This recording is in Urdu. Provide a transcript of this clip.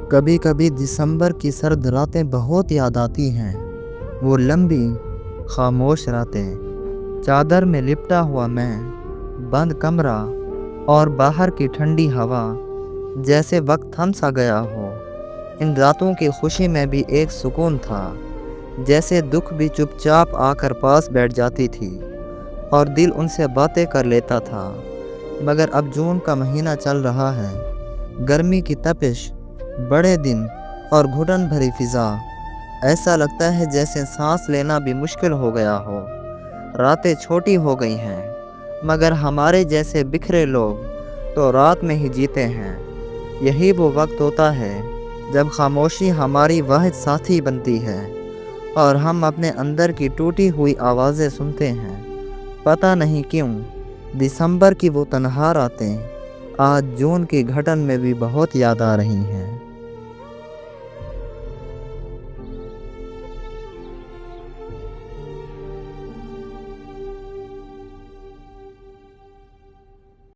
کبھی کبھی دسمبر کی سرد راتیں بہت یاد آتی ہیں، وہ لمبی خاموش راتیں، چادر میں لپٹا ہوا میں، بند کمرہ اور باہر کی ٹھنڈی ہوا، جیسے وقت تھم سا گیا ہو۔ ان راتوں کی خوشی میں بھی ایک سکون تھا، جیسے دکھ بھی چپ چاپ آ کر پاس بیٹھ جاتی تھی اور دل ان سے باتیں کر لیتا تھا۔ مگر اب جون کا مہینہ چل رہا ہے، گرمی کی تپش، بڑے دن اور گھٹن بھری فضا، ایسا لگتا ہے جیسے سانس لینا بھی مشکل ہو گیا ہو۔ راتیں چھوٹی ہو گئی ہیں، مگر ہمارے جیسے بکھرے لوگ تو رات میں ہی جیتے ہیں۔ یہی وہ وقت ہوتا ہے جب خاموشی ہماری واحد ساتھی بنتی ہے اور ہم اپنے اندر کی ٹوٹی ہوئی آوازیں سنتے ہیں۔ پتہ نہیں کیوں دسمبر کی وہ تنہا راتیں آج جون کی گھٹن میں بھی بہت یاد آ رہی ہیں۔